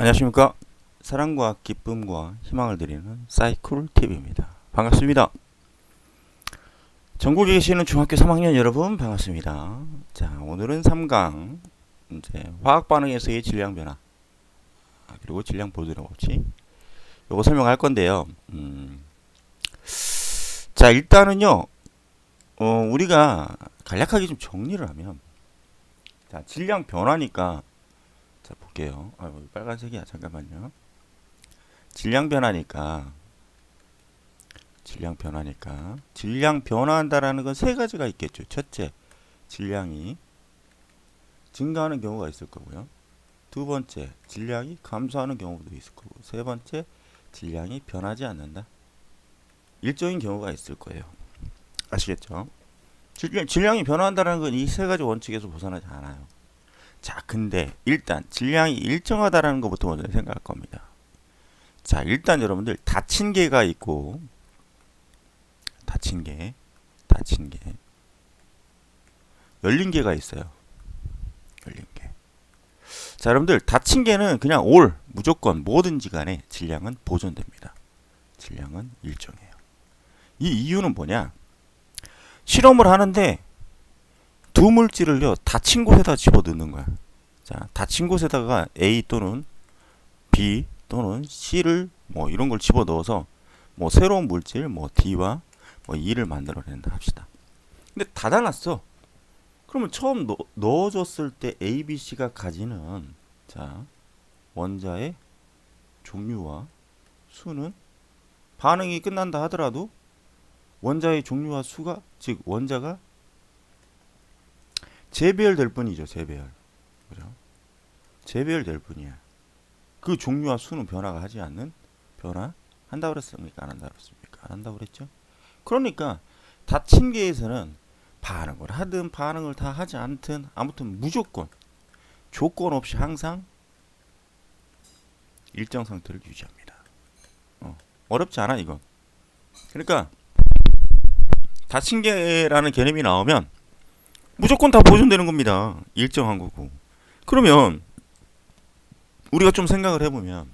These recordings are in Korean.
안녕하십니까. 사랑과 기쁨과 희망을 드리는 사이클TV입니다. 반갑습니다. 전국에 계시는 중학교 3학년 여러분 반갑습니다. 자, 오늘은 3강 이제 화학 반응에서의 질량 변화 그리고 질량 보존의 법칙 요거 설명할 건데요. 자, 일단은요. 우리가 간략하게 좀 정리를 하면 자, 질량 변화니까 자, 볼게요. 빨간색이야. 잠깐만요. 질량 변화니까 질량 변화한다라는 건 세 가지가 있겠죠. 첫째, 질량이 증가하는 경우가 있을 거고요. 두 번째, 질량이 감소하는 경우도 있을 거고. 세 번째, 질량이 변하지 않는다. 일정인 경우가 있을 거예요. 아시겠죠? 질량이 변화한다는 건 이 세 가지 원칙에서 벗어나지 않아요. 자, 근데 일단 질량이 일정하다라는 것부터 먼저 생각할 겁니다. 자, 일단 여러분들 닫힌 개가 있고 닫힌 개, 열린 개가 있어요. 열린 개. 자, 여러분들 닫힌 개는 그냥 무조건 뭐든지 간에 질량은 보존됩니다. 질량은 일정해요. 이 이유는 뭐냐? 실험을 하는데 두 물질을요 닫힌 곳에다 집어 넣는 거야. 자, 닫힌 곳에다가 A 또는 B 또는 C를 뭐 이런 걸 집어 넣어서 뭐 새로운 물질 뭐 D와 뭐 E를 만들어낸다 합시다. 근데 닫아놨어. 그러면 처음 넣어줬을 때 A, B, C가 가지는 자 원자의 종류와 수는 반응이 끝난다 하더라도 원자의 종류와 수가 즉 원자가 재배열될 뿐이죠. 재배열. 그죠? 재배열될 뿐이야. 그 종류와 수는 변화가 하지 않는 변화한다 그랬습니까? 안 한다 그랬습니까? 안 한다 그랬죠? 그러니까 닫힌 계에서는 반응을 하든 반응을 다 하지 않든 아무튼 무조건 조건 없이 항상 일정 상태를 유지합니다. 어렵지 않아 이건. 그러니까 닫힌 계라는 개념이 나오면 무조건 다 보존되는 겁니다. 일정한 거고. 그러면 우리가 좀 생각을 해보면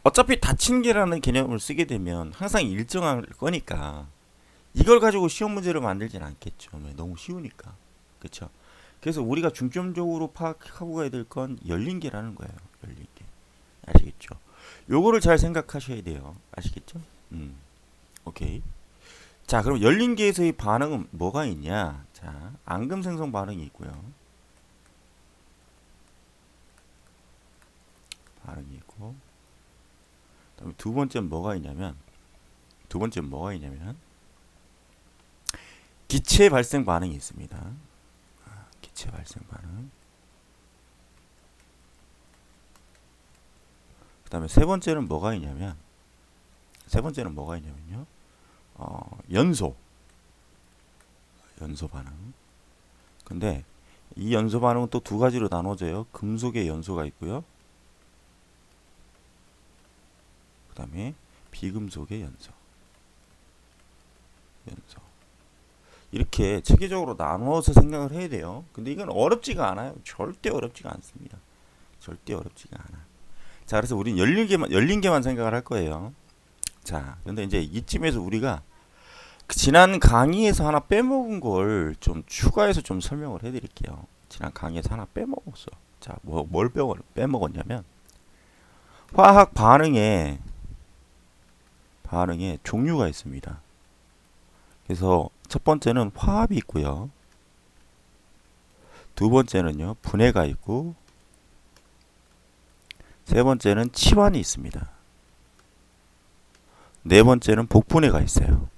어차피 닫힌 계라는 개념을 쓰게 되면 항상 일정할 거니까 이걸 가지고 시험 문제를 만들진 않겠죠. 너무 쉬우니까. 그렇죠? 그래서 우리가 중점적으로 파악하고 가야 될 건 열린 계라는 거예요. 열린 계. 아시겠죠? 요거를 잘 생각하셔야 돼요. 아시겠죠? 오케이. 자, 그럼 열린 계에서의 반응은 뭐가 있냐? 자, 앙금 생성 반응이 있고요. 반응이 있고. 그다음에 두 번째는 뭐가 있냐면 기체 발생 반응이 있습니다. 기체 발생 반응. 그다음에 세 번째는 뭐가 있냐면요. 연소 반응. 근데 이 연소 반응은 또 두 가지로 나눠져요. 금속의 연소가 있고요. 그다음에 비금속의 연소. 이렇게 체계적으로 나누어서 생각을 해야 돼요. 근데 이건 어렵지가 않아요. 절대 어렵지가 않습니다. 절대 어렵지가 않아. 자, 그래서 우리는 열린 개만 생각을 할 거예요. 자, 근데 이제 이쯤에서 우리가 지난 강의에서 하나 빼먹은 걸 좀 추가해서 좀 설명을 해드릴게요. 지난 강의에서 하나 빼먹었어. 자, 뭘 빼먹었냐면 화학 반응에 종류가 있습니다. 그래서 첫 번째는 화합이 있고요. 두 번째는요 분해가 있고, 세 번째는 치환이 있습니다. 네 번째는 복분해가 있어요.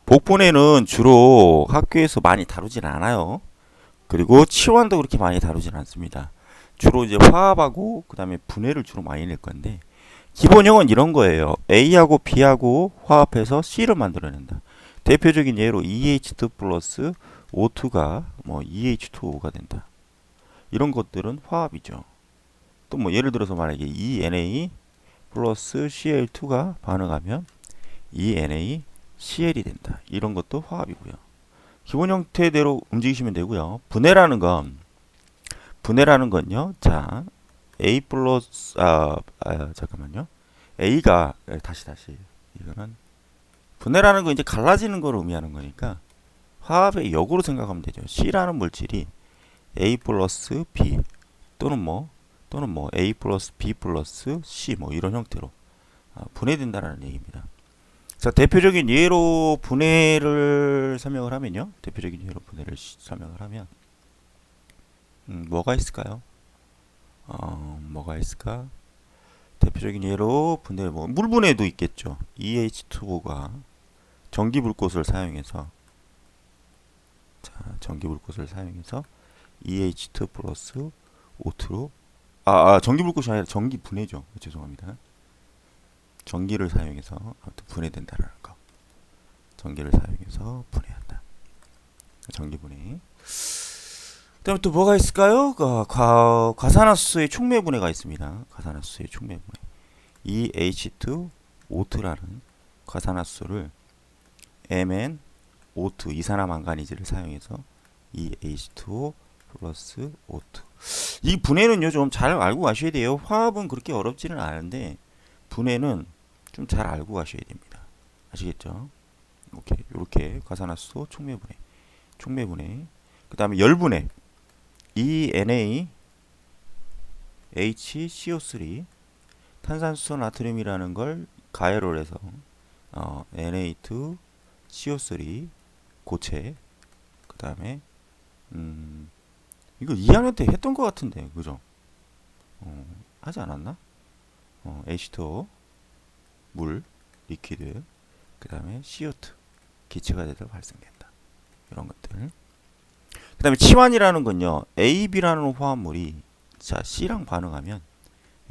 복분해는 주로 학교에서 많이 다루진 않아요. 그리고 치환도 그렇게 많이 다루진 않습니다. 주로 이제 화합하고 그 다음에 분해를 주로 많이 낼 건데, 기본형은 이런 거예요. A하고 B하고 화합해서 C를 만들어낸다. 대표적인 예로 EH2 플러스 O2가 뭐 EH2O가 된다. 이런 것들은 화합이죠. 또 뭐 예를 들어서 만약에 ENA 플러스 Cl2가 반응하면 ENaCl이 된다. 이런 것도 화합이고요. 기본 형태대로 움직이시면 되고요. 분해라는 건 분해라는 건요. 자, A 플러스 잠깐만요. A가 다시 이거는 분해라는 건 이제 갈라지는 걸 의미하는 거니까 화합의 역으로 생각하면 되죠. C라는 물질이 A 플러스 B 또는 뭐 A 플러스 B 플러스 C 뭐 이런 형태로 분해된다라는 얘기입니다. 자, 대표적인 예로 분해를 설명을 하면요. 대표적인 예로 분해를 설명을 하면 뭐가 있을까요? 뭐가 있을까? 대표적인 예로 분해 뭐 물분해도 있겠죠. EH2가 전기불꽃을 사용해서 EH2 플러스 O2로 전기불꽃이 아니라 전기분해죠. 죄송합니다. 전기를 사용해서 아무튼 분해된다라는 거. 전기를 사용해서 분해한다. 전기분해. 그다음에 또 뭐가 있을까요? 과산화수소의 촉매분해가 있습니다. 과산화수소의 촉매분해. EH2O2라는 과산화수소를 MnO2 이산화망가니즈를 사용해서 EH2O 플러스 O2. 이 분해는요 좀 잘 알고 가셔야 돼요. 화합은 그렇게 어렵지는 않은데 분해는 좀 잘 알고 가셔야 됩니다. 아시겠죠? 오케이. 이렇게 과산화수소 촉매분해. 그 다음에 열분해. ENaHCO3 탄산수소 나트륨이라는 걸 가열을 해서 Na2CO3 고체. 그 다음에 이거 2학년 때 했던 것 같은데 그죠? 하지 않았나? H2O 물 리퀴드 그 다음에 CO2 기체가 돼서 발생된다. 이런 것들. 그 다음에 치환이라는 건요. AB라는 화합물이 자 C랑 반응하면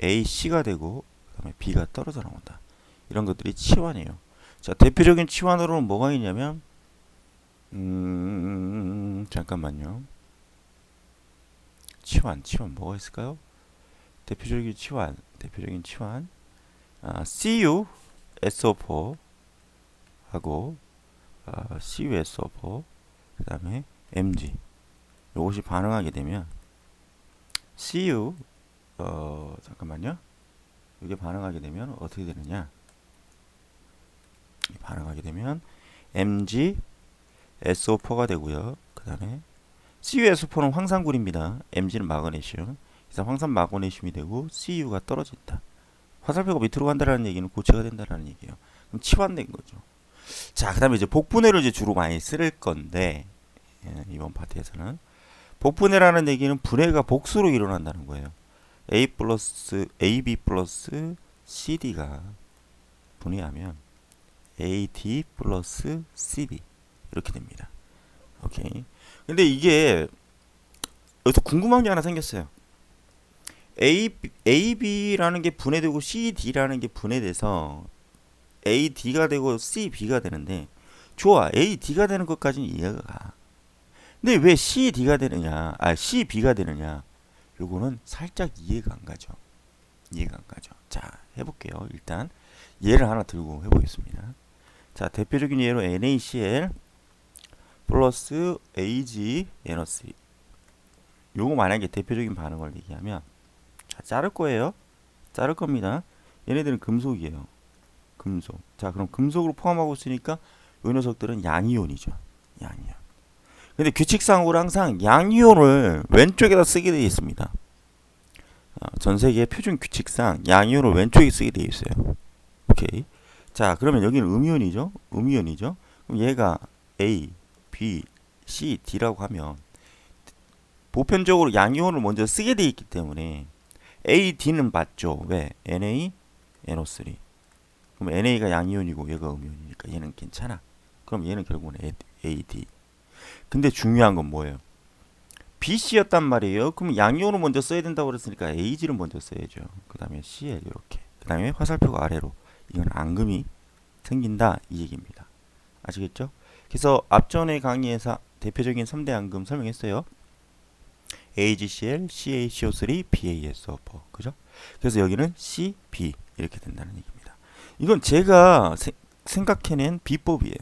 AC가 되고 그 다음에 B가 떨어져 나온다. 이런 것들이 치환이에요. 자 대표적인 치환으로는 뭐가 있냐면 잠깐만요. 치환 뭐가 있을까요? 대표적인 치환 CuSO4 하고 CuSO4 그 다음에 Mg 이것이 반응하게 되면 잠깐만요. 이게 반응하게 되면 어떻게 되느냐? 반응하게 되면 Mg SO4가 되고요. 그 다음에 CuSO4는 황산굴입니다. Mg는 마그네슘. 그래서 황산 마그네슘이 되고 Cu가 떨어진다. 화살표가 밑으로 간다라는 얘기는 고체가 된다라는 얘기예요. 그럼 치환된 거죠. 자, 그다음에 이제 복분해를 이제 주로 많이 쓸 건데 이번 파트에서는 복분해라는 얘기는 분해가 복수로 일어난다는 거예요. AB 플러스 CD가 분해하면 AD 플러스 CD 이렇게 됩니다. 오케이. 근데 이게 여기서 궁금한 게 하나 생겼어요. AB라는 게 분해되고 CD라는 게 분해돼서 AD가 되고 CB가 되는데 좋아. AD가 되는 것까지는 이해가 가. 근데 왜 CD가 되느냐? CB가 되느냐? 요거는 살짝 이해가 안 가죠. 자, 해볼게요. 일단 예를 하나 들고 해보겠습니다. 자, 대표적인 예로 NaCl 플러스 AgNO3. 요거 만약에 대표적인 반응을 얘기하면 자, 자를 겁니다. 얘네들은 금속이에요. 금속. 자, 그럼 금속으로 포함하고 있으니까 요 녀석들은 양이온이죠. 양이온. 근데 규칙상으로 항상 양이온을 왼쪽에다 쓰게 되어 있습니다. 전 세계 표준 규칙상 양이온을 왼쪽에 쓰게 되어 있어요. 오케이. 자, 그러면 여기는 음이온이죠. 그럼 얘가 A, B, C, D라고 하면 보편적으로 양이온을 먼저 쓰게 되어 있기 때문에 A, D는 맞죠. 왜? Na, NO3. 그럼 NA가 양이온이고 얘가 음이온이니까 얘는 괜찮아. 그럼 얘는 결국은 A, D. 근데 중요한 건 뭐예요? BC였단 말이에요. 그럼 양이온을 먼저 써야 된다고 그랬으니까 AG를 먼저 써야죠. 그 다음에 CL 이렇게. 그 다음에 화살표가 아래로. 이건 앙금이 생긴다 이 얘기입니다. 아시겠죠? 그래서 앞전의 강의에서 대표적인 3대 앙금 설명했어요. AgCl, CaCO3, BaSO4. 그죠? 그래서 여기는 C, B 이렇게 된다는 얘기입니다. 이건 제가 생각해낸 비법이에요.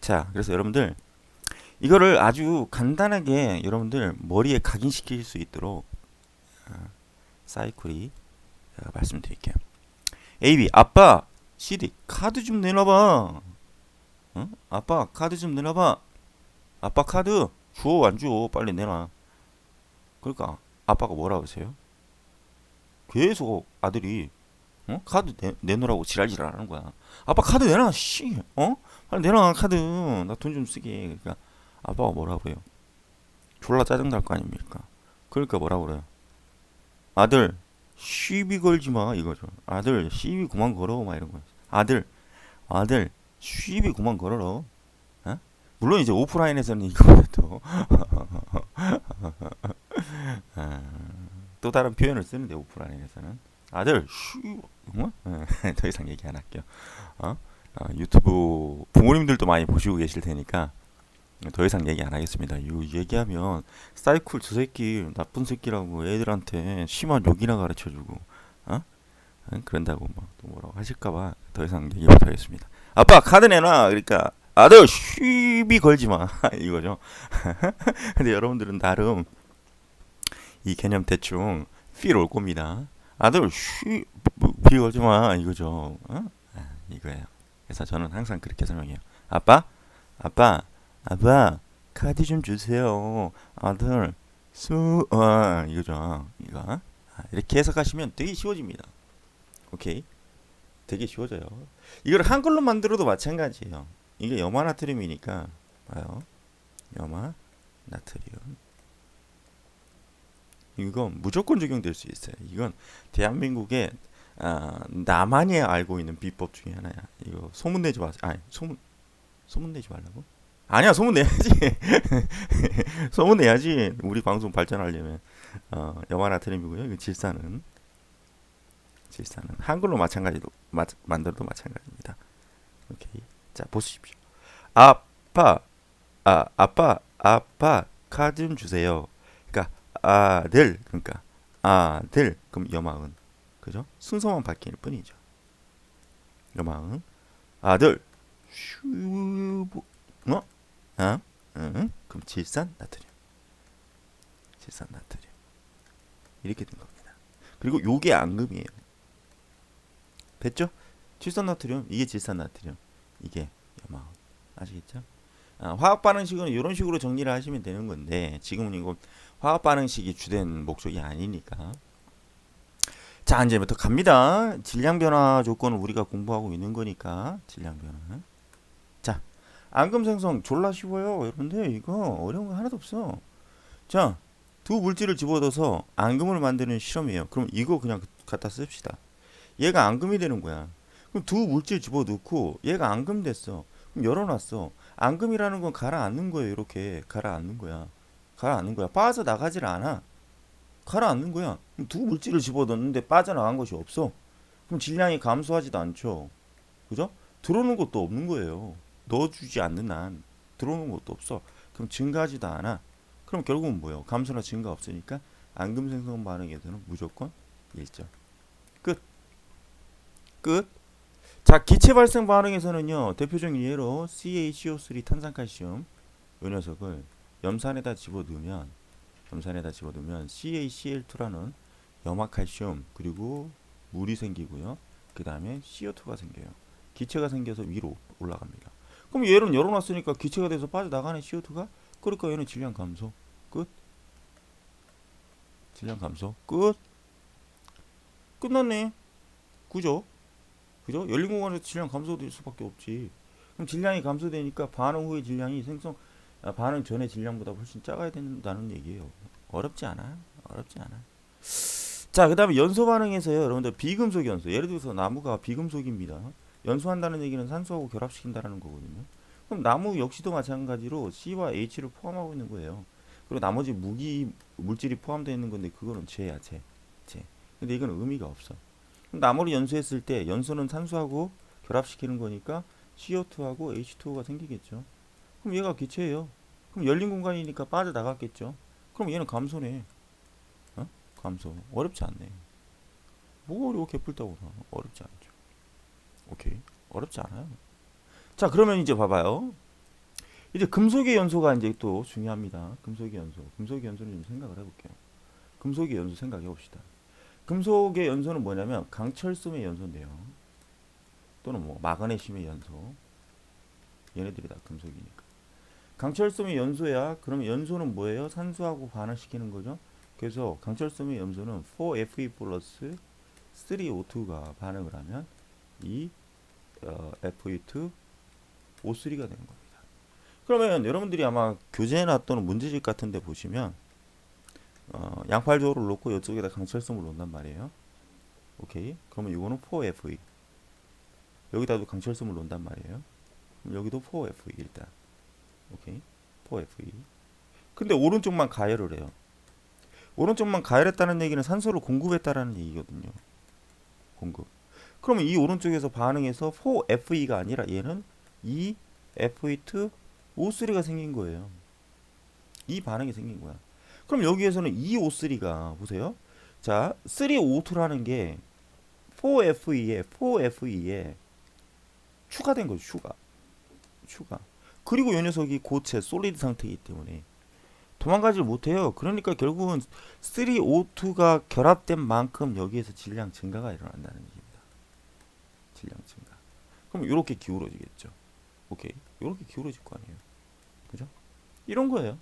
자, 그래서 여러분들 이거를 아주 간단하게 여러분들 머리에 각인시킬 수 있도록 사이클이 제가 말씀드릴게요. AB 아빠 CD 카드 좀 내놔봐. 응? 아빠 카드 좀 내놔봐. 아빠 카드 줘 안 줘 빨리 내놔. 그러니까 아빠가 뭐라 그러세요? 계속 아들이 카드 내놓으라고 지랄지랄 하는 거야. 아빠 카드 내놔 씨. 빨리 내놔 카드. 나 돈 좀 쓰게. 그러니까 아빠가 뭐라 그래요? 졸라 짜증날 거 아닙니까? 그러니까 뭐라 그래요? 아들 시비 걸지 마 이거죠. 아들 시비 그만 걸어 막 이런 거. 아들 시비 그만 걸어라. 어? 물론 이제 오프라인에서는 이거보다도 또 다른 표현을 쓰는데 오프라인에서는 아들 쉬 더 이상 얘기 안 할게요. 어? 유튜브 부모님들도 많이 보시고 계실 테니까 더 이상 얘기 안 하겠습니다. 이거 얘기하면 사이클 저 새끼 나쁜 새끼라고 애들한테 심한 욕이나 가르쳐주고 그런다고 막 또 뭐라고 하실까봐 더 이상 얘기 못 하겠습니다. 아빠 카드 내놔. 그러니까 아들 시비 걸지 마 이거죠. 근데 여러분들은 나름 이 개념 대충 필 올 겁니다. 아들 시비 걸지 마 이거죠. 이거예요. 그래서 저는 항상 그렇게 설명해요. 아빠 카드 좀 주세요. 아들 이거죠. 이거 이렇게 해석하시면 되게 쉬워집니다. 오케이, 되게 쉬워져요. 이걸 한글로 만들어도 마찬가지예요. 이게 염화나트륨이니까 봐요. 염화나트륨 이건 무조건 적용될 수 있어요. 이건 대한민국의 나만이 알고 있는 비법 중에 하나야. 이거 소문 내지 마세요. 아니 소문 내지 말라고? 아니야 소문 내야지. 소문 내야지. 우리 방송 발전하려면 염화나트륨이고요. 이거 질산은 한글로 마찬가지로 만들어도 마찬가지입니다. 오케이. 자 보십시오. 아빠 카드 좀 주세요. 그러니까 그러니까 아들 그럼 염화은 그죠? 순서만 바뀔 뿐이죠. 염화은 아들 슈 그럼 질산나트륨 이렇게 된 겁니다. 그리고 요게 앙금이에요. 됐죠? 질산나트륨 이게 질산나트륨 이게 염화은 아시겠죠? 화학 반응식은 이런 식으로 정리를 하시면 되는 건데 지금은 이거 화학 반응식이 주된 목적이 아니니까. 자 이제부터 갑니다. 질량 변화 조건을 우리가 공부하고 있는 거니까 질량 변화. 자 앙금 생성 졸라 쉬워요 여러분들. 이거 어려운 거 하나도 없어. 자 두 물질을 집어넣어서 앙금을 만드는 실험이에요. 그럼 이거 그냥 갖다 씁시다. 얘가 앙금이 되는 거야. 그럼 두 물질 집어넣고 얘가 앙금 됐어. 그럼 열어놨어. 앙금이라는 건 가라앉는 거예요. 이렇게 가라앉는 거야. 빠져나가질 않아. 가라앉는 거야. 그럼 두 물질을 집어넣는데 빠져나간 것이 없어. 그럼 질량이 감소하지도 않죠. 그죠? 들어오는 것도 없는 거예요. 넣어주지 않는 한 들어오는 것도 없어. 그럼 증가하지도 않아. 그럼 결국은 뭐예요? 감소나 증가 없으니까 앙금 생성 반응에서는 무조건 1점. 끝. 자 기체 발생 반응에서는요. 대표적인 예로 CaCO3 탄산칼슘 이 녀석을 염산에다 집어넣으면 CaCl2라는 염화칼슘 그리고 물이 생기고요. 그 다음에 CO2가 생겨요. 기체가 생겨서 위로 올라갑니다. 그럼 얘는 열어놨으니까 기체가 돼서 빠져나가는 CO2가. 그러니까 얘는 질량 감소. 끝. 질량 감소. 끝. 끝났네. 그죠? 열린 공간에서 질량 감소될 수밖에 없지. 그럼 질량이 감소되니까 반응 후의 질량이 반응 전의 질량보다 훨씬 작아야 된다는 얘기예요. 어렵지 않아. 자, 그 다음에 연소 반응에서요. 여러분들 비금속 연소. 예를 들어서 나무가 비금속입니다. 연소한다는 얘기는 산소하고 결합시킨다는 거거든요. 그럼 나무 역시도 마찬가지로 C와 H를 포함하고 있는 거예요. 그리고 나머지 물질이 포함되어 있는 건데 그거는 쟤야. 근데 이건 의미가 없어. 나무를 연소했을 때 연소는 산소하고 결합시키는 거니까 CO2하고 H2O가 생기겠죠. 그럼 얘가 기체예요. 그럼 열린 공간이니까 빠져나갔겠죠. 그럼 얘는 감소네. 감소. 어렵지 않네. 뭐가 어려워 개뿔다고 나. 어렵지 않죠. 오케이. 어렵지 않아요. 자 그러면 이제 봐봐요. 이제 금속의 연소가 이제 또 중요합니다. 금속의 연소. 금속의 연소는 좀 생각을 해볼게요. 금속의 연소 생각해 봅시다. 금속의 연소는 뭐냐면 강철섬의 연소인데요. 또는 뭐 마그네슘의 연소. 얘네들이 다 금속이니까. 강철섬의 연소야. 그러면 연소는 뭐예요? 산소하고 반응시키는 거죠. 그래서 강철섬의 연소는 4Fe 플러스 3O2가 반응을 하면 이 Fe2 O3가 되는 겁니다. 그러면 여러분들이 아마 교재나 또는 문제집 같은 데 보시면 양팔조를 놓고 이쪽에다 강철섬을 놓는단 말이에요. 오케이. 그러면 이거는 4Fe. 여기다도 강철섬을 놓는단 말이에요. 그럼 여기도 4Fe 일단. 오케이. 4Fe. 근데 오른쪽만 가열을 해요. 오른쪽만 가열했다는 얘기는 산소를 공급했다라는 얘기거든요. 공급. 그러면 이 오른쪽에서 반응해서 4Fe가 아니라 얘는 이 Fe2 O3가 생긴 거예요. 이 반응이 생긴 거야. 그럼 여기에서는 이 O3가 보세요. 자, 3O2라는 게 4Fe에 추가된 거죠. 추가. 그리고 이 녀석이 고체 솔리드 상태이기 때문에 도망가질 못해요. 그러니까 결국은 3O2가 결합된 만큼 여기에서 질량 증가가 일어난다는 얘기입니다. 질량 증가. 그럼 이렇게 기울어지겠죠. 오케이. 이렇게 기울어질 거 아니에요. 그죠? 이런 거예요.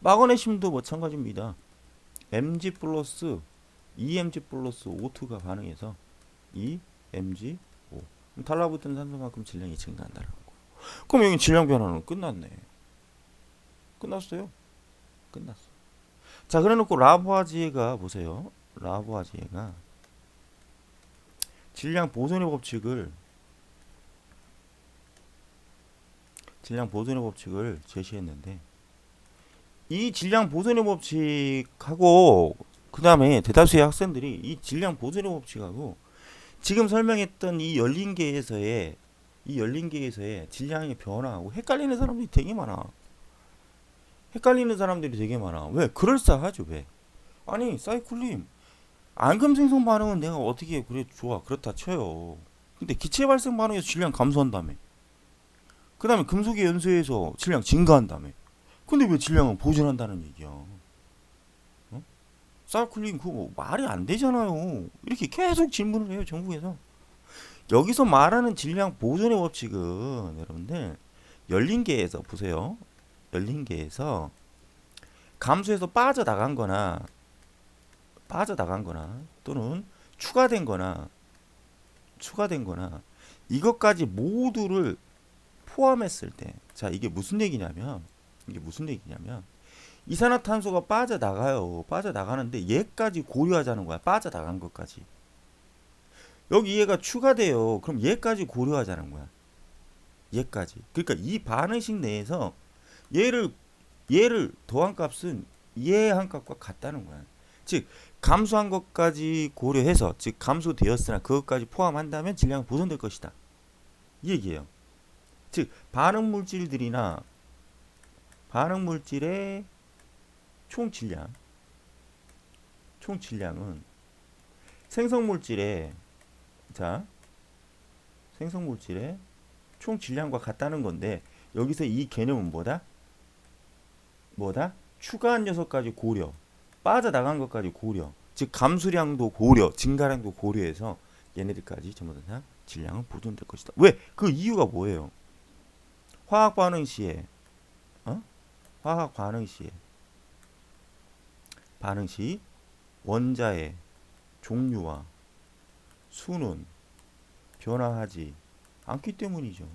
마그네슘도 마찬가지입니다. Mg 플러스 EMg 플러스 O2가 반응해서 EMgO. 달라붙은 산소만큼 질량이 증가한다는 거예요. 그럼 여기 질량 변화는 끝났네. 끝났어요. 끝났어. 자, 그래놓고 라부아지에가 보세요. 라부아지에가 질량 보존의 법칙을 제시했는데 이 질량 보존의 법칙하고 그 다음에 대다수의 학생들이 이 질량 보존의 법칙하고 지금 설명했던 이 열린계에서의 질량의 변화하고 헷갈리는 사람들이 되게 많아. 왜? 그럴싸하죠. 왜? 아니 사이클림 앙금 생성 반응은 내가 어떻게 그래 좋아 그렇다 쳐요. 근데 기체 발생 반응에서 질량 감소한다며. 그 다음에 금속의 연소에서 질량 증가한다며. 근데 왜 질량은 보존한다는 얘기야? 어? 사이클림 그거 뭐 말이 안 되잖아요. 이렇게 계속 질문을 해요. 정부에서. 여기서 말하는 질량 보존의 법칙은 여러분들 열린계에서 보세요. 열린계에서 감소해서 빠져나간 거나 또는 추가된 거나 이것까지 모두를 포함했을 때, 자, 이게 무슨 얘기냐면 이산화탄소가 빠져나가요. 빠져나가는데 얘까지 고려하자는 거야. 빠져나간 것까지. 여기 얘가 추가돼요. 그럼 얘까지 고려하자는 거야. 얘까지. 그러니까 이 반응식 내에서 얘를 더한 값은 얘 한 값과 같다는 거야. 즉 감소한 것까지 고려해서, 즉 감소되었으나 그것까지 포함한다면 질량은 보존될 것이다. 이 얘기예요. 즉 반응 물질의 총 질량은 생성 물질의 총 질량과 같다는 건데, 여기서 이 개념은 뭐다? 추가한 녀석까지 고려, 빠져나간 것까지 고려, 즉 감수량도 고려, 증가량도 고려해서 얘네들까지 전부 다 질량은 보존될 것이다. 왜? 그 이유가 뭐예요? 화학 반응 시에 원자의 종류와 수는 변화하지 않기 때문이죠.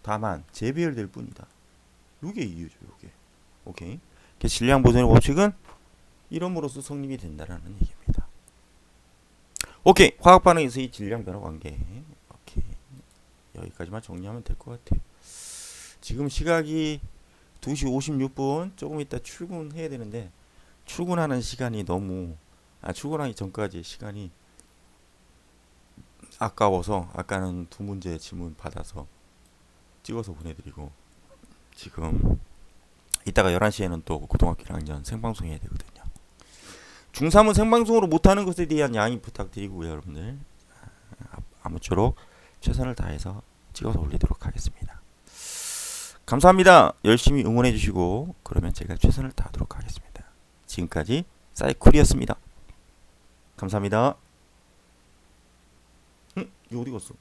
다만 재배열될 뿐이다. 요게 이유죠. 요게. 오케이. 질량 보존의 법칙은 이름으로써 성립이 된다라는 얘기입니다. 오케이. 화학 반응에서의 질량 변화 관계. 오케이. 여기까지만 정리하면 될 것 같아요. 지금 시각이 2시 56분. 조금 이따 출근해야 되는데 출근하는 시간이 너무 출근하기 전까지 시간이 아까워서 아까는 2문제 지문 받아서 찍어서 보내드리고, 지금 이따가 11시에는 또 고등학교 1학년 생방송 해야 되거든요. 중3은 생방송으로 못하는 것에 대한 양해 부탁드리고요. 여러분들 아무쪼록 최선을 다해서 찍어서 올리도록 하겠습니다. 감사합니다. 열심히 응원해 주시고 그러면 제가 최선을 다하도록 하겠습니다. 지금까지 사이쿨이었습니다. 감사합니다. 이거 어디 갔어?